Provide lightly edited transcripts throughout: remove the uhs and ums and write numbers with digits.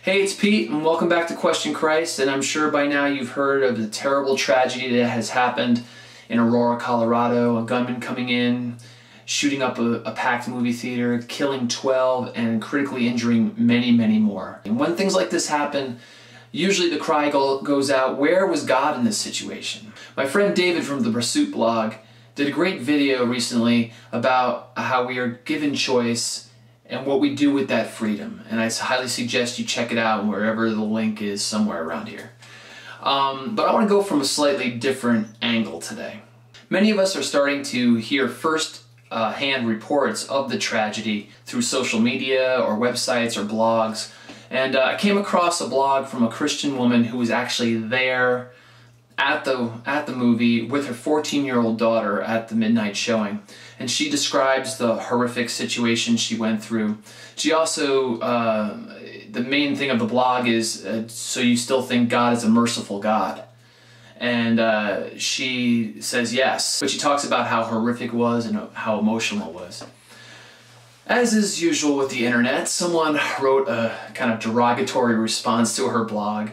Hey, it's Pete, and welcome back to Question Christ. And I'm sure by now you've heard of the terrible tragedy that has happened in Aurora, Colorado. A gunman coming in, shooting up a packed movie theater, killing 12, and critically injuring many, many more. And when things like this happen, usually the cry goes out, where was God in this situation? My friend David from the Pursuit blog did a great video recently about how we are given choice and what we do with that freedom. And I highly suggest you check it out wherever the link is, somewhere around here. But I want to go from a slightly different angle today. Many of us are starting to hear first-hand reports of the tragedy through social media or websites or blogs. And I came across a blog from a Christian woman who was actually there at the movie with her 14-year-old daughter at the midnight showing. And she describes the horrific situation she went through. She also, the main thing of the blog is, so you still think God is a merciful God? And she says yes. But she talks about how horrific it was and how emotional it was. As is usual with the internet, someone wrote a kind of derogatory response to her blog.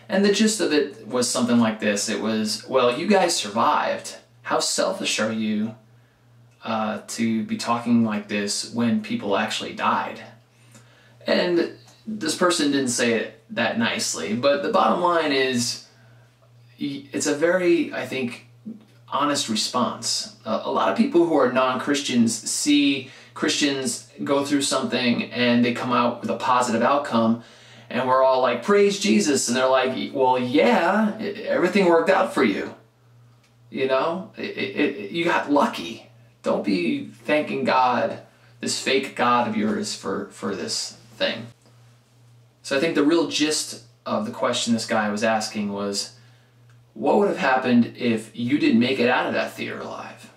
And the gist of it was something like this. It was, well, you guys survived. How selfish are you to be talking like this when people actually died? And this person didn't say it that nicely, but the bottom line is, it's a very, I think, honest response. A lot of people who are non-Christians see Christians go through something and they come out with a positive outcome, and we're all like, praise Jesus, and they're like, well, yeah, everything worked out for you. You know, you got lucky. Don't be thanking God, this fake God of yours, for this thing. So I think the real gist of the question this guy was asking was, what would have happened if you didn't make it out of that theater alive?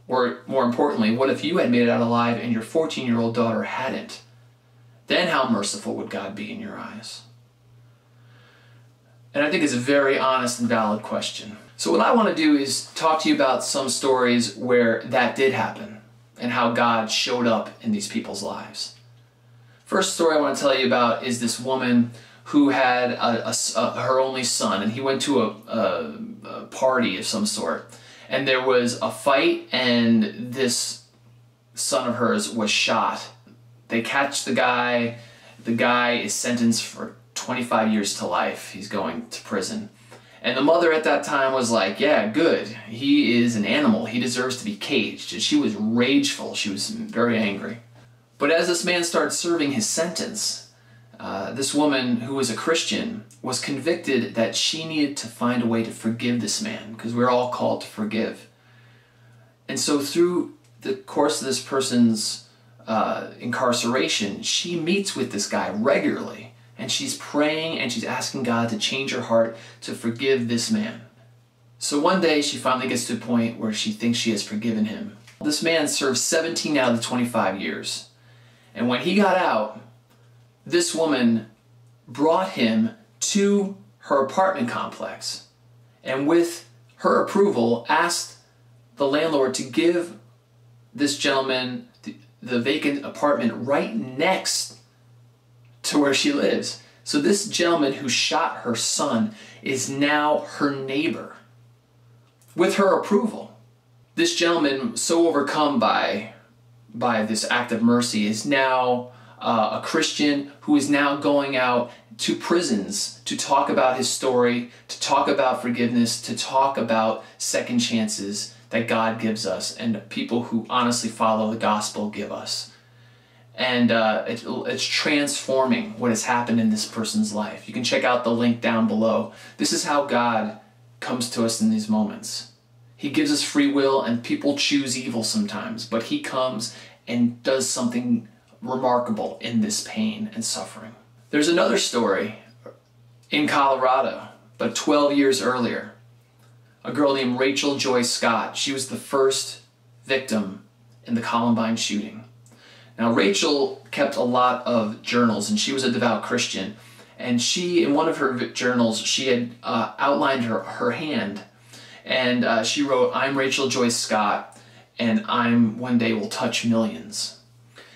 Or more importantly, what if you had made it out alive and your 14-year-old daughter hadn't? Then how merciful would God be in your eyes? And I think it's a very honest and valid question. So what I want to do is talk to you about some stories where that did happen and how God showed up in these people's lives. First story I want to tell you about is this woman who had her only son, and he went to a party of some sort, and there was a fight, and this son of hers was shot. They catch the guy. The guy is sentenced for 25 years to life. He's going to prison. And the mother at that time was like, yeah, good. He is an animal. He deserves to be caged. And she was rageful. She was very angry. But as this man started serving his sentence, this woman who was a Christian was convicted that she needed to find a way to forgive this man, because we're all called to forgive. And so through the course of this person's incarceration, she meets with this guy regularly. And she's praying and she's asking God to change her heart to forgive this man. So one day she finally gets to a point where she thinks she has forgiven him. This man served 17 out of the 25 years. And when he got out, this woman brought him to her apartment complex. And with her approval, asked the landlord to give this gentleman the vacant apartment right next to where she lives. So this gentleman who shot her son is now her neighbor with her approval. This gentleman, so overcome by this act of mercy, is now a Christian who is now going out to prisons to talk about his story, to talk about forgiveness, to talk about second chances that God gives us and people who honestly follow the gospel give us. And it's transforming what has happened in this person's life. You can check out the link down below. This is how God comes to us in these moments. He gives us free will, and people choose evil sometimes, but he comes and does something remarkable in this pain and suffering. There's another story in Colorado, but 12 years earlier. A girl named Rachel Joy Scott. She was the first victim in the Columbine shooting. Now, Rachel kept a lot of journals, and she was a devout Christian. And she, in one of her journals, she had outlined her hand. And she wrote, I'm Rachel Joy Scott, and one day will touch millions.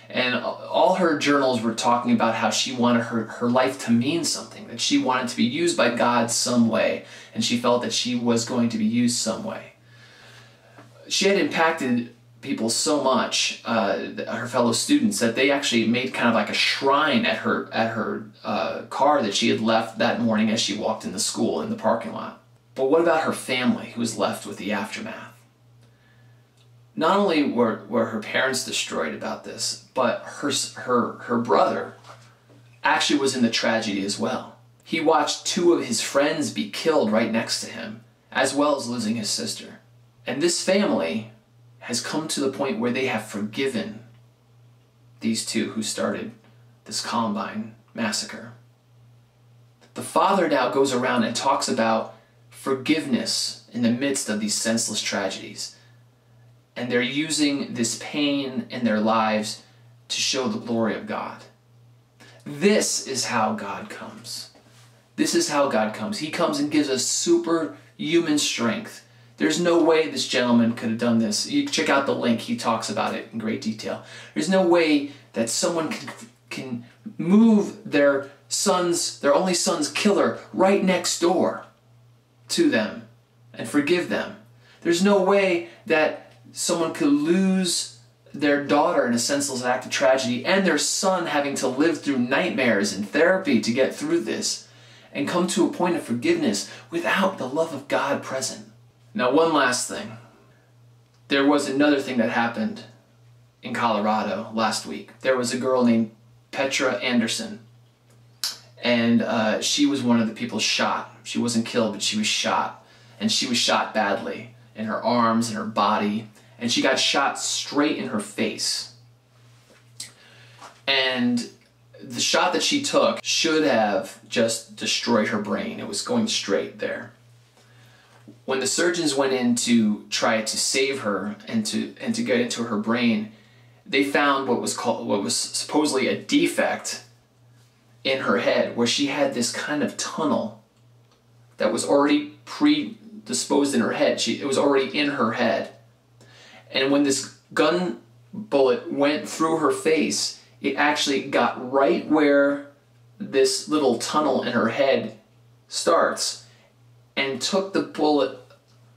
And all her journals were talking about how she wanted her life to mean something, that she wanted to be used by God some way, and she felt that she was going to be used some way. She had impacted people so much, her fellow students, that they actually made kind of like a shrine at her car that she had left that morning as she walked into school in the parking lot. But what about her family, who was left with the aftermath? Not only were her parents destroyed about this, but her brother actually was in the tragedy as well. He watched 2 of his friends be killed right next to him, as well as losing his sister. And this family has come to the point where they have forgiven these 2 who started this Columbine massacre. The father now goes around and talks about forgiveness in the midst of these senseless tragedies. And they're using this pain in their lives to show the glory of God. This is how God comes. This is how God comes. He comes and gives us superhuman strength. There's no way this gentleman could have done this. You check out the link. He talks about it in great detail. There's no way that someone can move their only son's killer right next door to them and forgive them. There's no way that someone could lose their daughter in a senseless act of tragedy and their son having to live through nightmares and therapy to get through this and come to a point of forgiveness without the love of God present. Now, one last thing. There was another thing that happened in Colorado last week. There was a girl named Petra Anderson, and she was one of the people shot. She wasn't killed, but she was shot, and she was shot badly in her arms and her body, and she got shot straight in her face. And the shot that she took should have just destroyed her brain. It was going straight there. When the surgeons went in to try to save her and to get into her brain, they found what was supposedly a defect in her head, where she had this kind of tunnel that was already predisposed in her head. It was already in her head. And when this gun bullet went through her face, it actually got right where this little tunnel in her head starts and took the bullet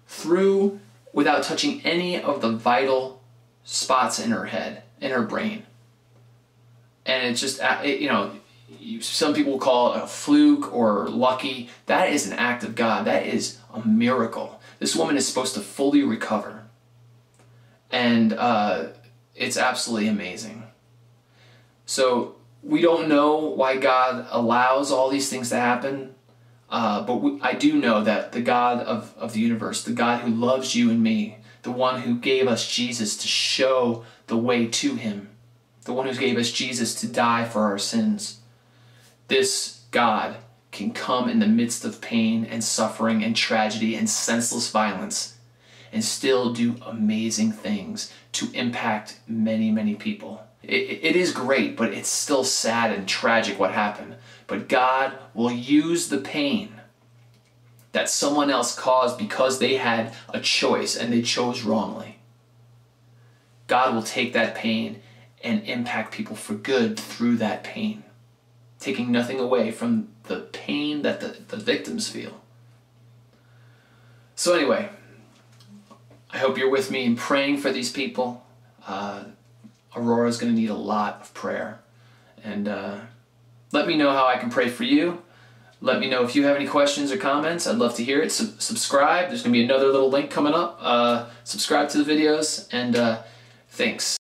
through without touching any of the vital spots in her head, in her brain. And it's just, some people call it a fluke or lucky. That is an act of God. That is a miracle. This woman is supposed to fully recover. And it's absolutely amazing. So we don't know why God allows all these things to happen, but I do know that the God of the universe, the God who loves you and me, the one who gave us Jesus to show the way to him, the one who gave us Jesus to die for our sins, this God can come in the midst of pain and suffering and tragedy and senseless violence and still do amazing things to impact many, many people. It is great, but it's still sad and tragic what happened. But God will use the pain that someone else caused because they had a choice and they chose wrongly. God will take that pain and impact people for good through that pain, taking nothing away from the pain that the victims feel. So anyway, I hope you're with me in praying for these people. Aurora is going to need a lot of prayer. And let me know how I can pray for you. Let me know if you have any questions or comments. I'd love to hear it. Subscribe. There's going to be another little link coming up. Subscribe to the videos. And thanks.